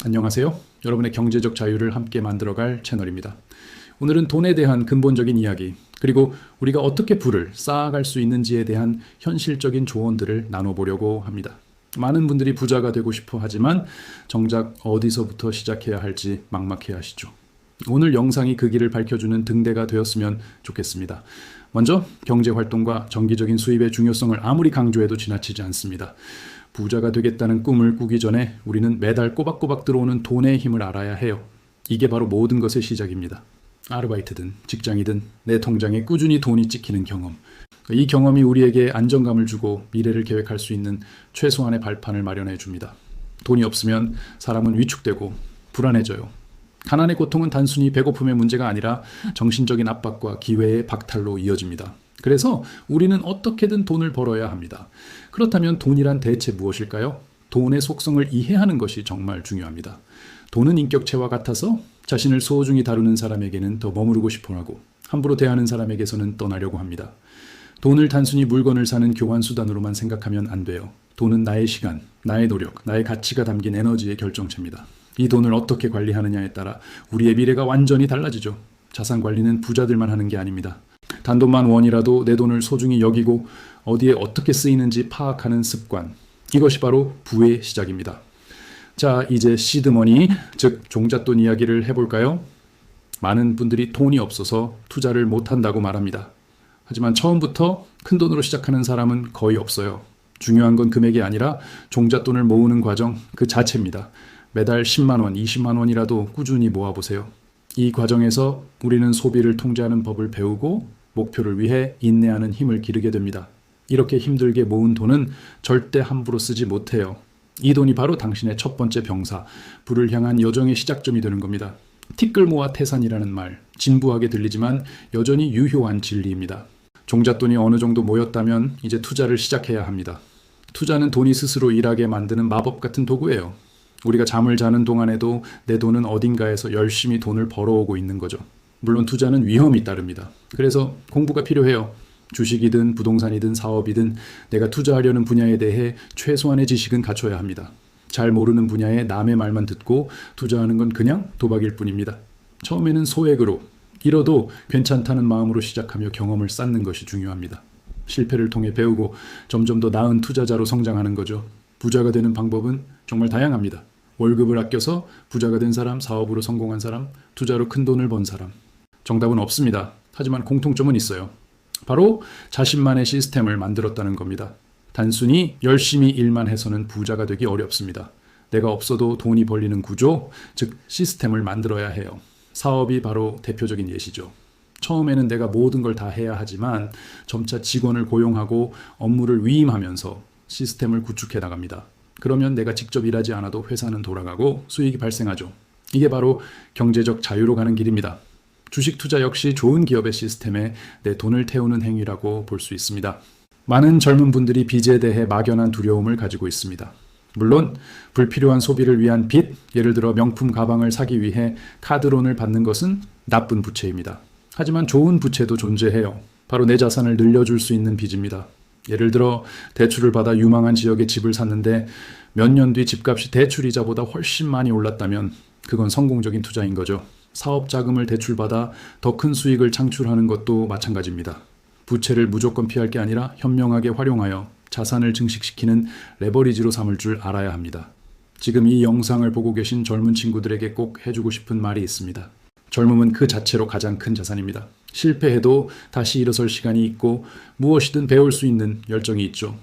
안녕하세요. 여러분의 경제적 자유를 함께 만들어갈 채널입니다. 오늘은 돈에 대한 근본적인 이야기, 그리고 우리가 어떻게 부를 쌓아갈 수 있는지에 대한 현실적인 조언들을 나눠보려고 합니다. 많은 분들이 부자가 되고 싶어 하지만 정작 어디서부터 시작해야 할지 막막해 하시죠. 오늘 영상이 그 길을 밝혀주는 등대가 되었으면 좋겠습니다. 먼저 경제활동과 정기적인 수입의 중요성을 아무리 강조해도 지나치지 않습니다. 부자가 되겠다는 꿈을 꾸기 전에 우리는 매달 꼬박꼬박 들어오는 돈의 힘을 알아야 해요. 이게 바로 모든 것의 시작입니다. 아르바이트든 직장이든 내 통장에 꾸준히 돈이 찍히는 경험. 이 경험이 우리에게 안정감을 주고 미래를 계획할 수 있는 최소한의 발판을 마련해 줍니다. 돈이 없으면 사람은 위축되고 불안해져요. 가난의 고통은 단순히 배고픔의 문제가 아니라 정신적인 압박과 기회의 박탈로 이어집니다. 그래서 우리는 어떻게든 돈을 벌어야 합니다. 그렇다면 돈이란 대체 무엇일까요? 돈의 속성을 이해하는 것이 정말 중요합니다. 돈은 인격체와 같아서 자신을 소중히 다루는 사람에게는 더 머무르고 싶어하고 함부로 대하는 사람에게서는 떠나려고 합니다. 돈을 단순히 물건을 사는 교환수단으로만 생각하면 안 돼요. 돈은 나의 시간, 나의 노력, 나의 가치가 담긴 에너지의 결정체입니다. 이 돈을 어떻게 관리하느냐에 따라 우리의 미래가 완전히 달라지죠. 자산 관리는 부자들만 하는 게 아닙니다. 단돈만 원이라도 내 돈을 소중히 여기고 어디에 어떻게 쓰이는지 파악하는 습관. 이것이 바로 부의 시작입니다. 자, 이제 시드머니, 즉 종잣돈 이야기를 해볼까요? 많은 분들이 돈이 없어서 투자를 못한다고 말합니다. 하지만 처음부터 큰 돈으로 시작하는 사람은 거의 없어요. 중요한 건 금액이 아니라 종잣돈을 모으는 과정 그 자체입니다. 매달 10만 원, 20만 원이라도 꾸준히 모아보세요. 이 과정에서 우리는 소비를 통제하는 법을 배우고 목표를 위해 인내하는 힘을 기르게 됩니다. 이렇게 힘들게 모은 돈은 절대 함부로 쓰지 못해요. 이 돈이 바로 당신의 첫 번째 병사, 부를 향한 여정의 시작점이 되는 겁니다. 티끌 모아 태산이라는 말, 진부하게 들리지만 여전히 유효한 진리입니다. 종잣돈이 어느 정도 모였다면 이제 투자를 시작해야 합니다. 투자는 돈이 스스로 일하게 만드는 마법 같은 도구예요. 우리가 잠을 자는 동안에도 내 돈은 어딘가에서 열심히 돈을 벌어오고 있는 거죠. 물론 투자는 위험이 따릅니다. 그래서 공부가 필요해요. 주식이든 부동산이든 사업이든 내가 투자하려는 분야에 대해 최소한의 지식은 갖춰야 합니다. 잘 모르는 분야에 남의 말만 듣고 투자하는 건 그냥 도박일 뿐입니다. 처음에는 소액으로, 잃어도 괜찮다는 마음으로 시작하며 경험을 쌓는 것이 중요합니다. 실패를 통해 배우고 점점 더 나은 투자자로 성장하는 거죠. 부자가 되는 방법은 정말 다양합니다. 월급을 아껴서 부자가 된 사람, 사업으로 성공한 사람, 투자로 큰 돈을 번 사람. 정답은 없습니다. 하지만 공통점은 있어요. 바로 자신만의 시스템을 만들었다는 겁니다. 단순히 열심히 일만 해서는 부자가 되기 어렵습니다. 내가 없어도 돈이 벌리는 구조, 즉 시스템을 만들어야 해요. 사업이 바로 대표적인 예시죠. 처음에는 내가 모든 걸 다 해야 하지만 점차 직원을 고용하고 업무를 위임하면서 시스템을 구축해 나갑니다. 그러면 내가 직접 일하지 않아도 회사는 돌아가고 수익이 발생하죠. 이게 바로 경제적 자유로 가는 길입니다. 주식 투자 역시 좋은 기업의 시스템에 내 돈을 태우는 행위라고 볼 수 있습니다. 많은 젊은 분들이 빚에 대해 막연한 두려움을 가지고 있습니다. 물론 불필요한 소비를 위한 빚, 예를 들어 명품 가방을 사기 위해 카드론을 받는 것은 나쁜 부채입니다. 하지만 좋은 부채도 존재해요. 바로 내 자산을 늘려줄 수 있는 빚입니다. 예를 들어 대출을 받아 유망한 지역에 집을 샀는데 몇 년 뒤 집값이 대출이자보다 훨씬 많이 올랐다면 그건 성공적인 투자인 거죠. 사업 자금을 대출받아 더 큰 수익을 창출하는 것도 마찬가지입니다. 부채를 무조건 피할 게 아니라 현명하게 활용하여 자산을 증식시키는 레버리지로 삼을 줄 알아야 합니다. 지금 이 영상을 보고 계신 젊은 친구들에게 꼭 해주고 싶은 말이 있습니다. 젊음은 그 자체로 가장 큰 자산입니다. 실패해도 다시 일어설 시간이 있고 무엇이든 배울 수 있는 열정이 있죠.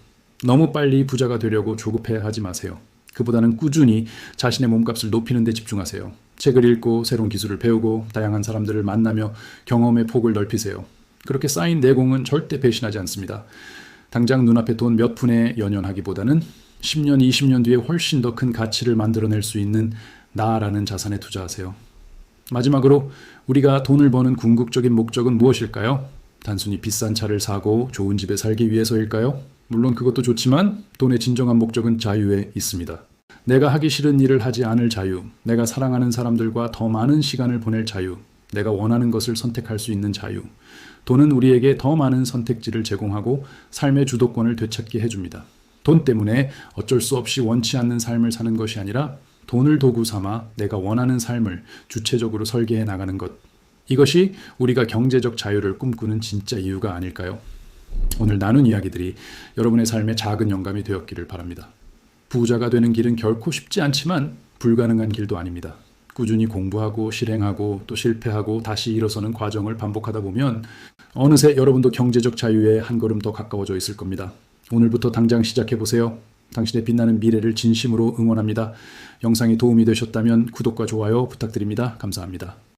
너무 빨리 부자가 되려고 조급해 하지 마세요. 그보다는 꾸준히 자신의 몸값을 높이는 데 집중하세요. 책을 읽고 새로운 기술을 배우고 다양한 사람들을 만나며 경험의 폭을 넓히세요. 그렇게 쌓인 내공은 절대 배신하지 않습니다. 당장 눈앞에 돈 몇 푼에 연연하기보다는 10년, 20년 뒤에 훨씬 더 큰 가치를 만들어낼 수 있는 나라는 자산에 투자하세요. 마지막으로 우리가 돈을 버는 궁극적인 목적은 무엇일까요? 단순히 비싼 차를 사고 좋은 집에 살기 위해서일까요? 물론 그것도 좋지만 돈의 진정한 목적은 자유에 있습니다. 내가 하기 싫은 일을 하지 않을 자유, 내가 사랑하는 사람들과 더 많은 시간을 보낼 자유, 내가 원하는 것을 선택할 수 있는 자유. 돈은 우리에게 더 많은 선택지를 제공하고 삶의 주도권을 되찾게 해줍니다. 돈 때문에 어쩔 수 없이 원치 않는 삶을 사는 것이 아니라 돈을 도구 삼아 내가 원하는 삶을 주체적으로 설계해 나가는 것. 이것이 우리가 경제적 자유를 꿈꾸는 진짜 이유가 아닐까요? 오늘 나눈 이야기들이 여러분의 삶에 작은 영감이 되었기를 바랍니다. 부자가 되는 길은 결코 쉽지 않지만 불가능한 길도 아닙니다. 꾸준히 공부하고 실행하고 또 실패하고 다시 일어서는 과정을 반복하다 보면 어느새 여러분도 경제적 자유에 한 걸음 더 가까워져 있을 겁니다. 오늘부터 당장 시작해보세요. 당신의 빛나는 미래를 진심으로 응원합니다. 영상이 도움이 되셨다면 구독과 좋아요 부탁드립니다. 감사합니다.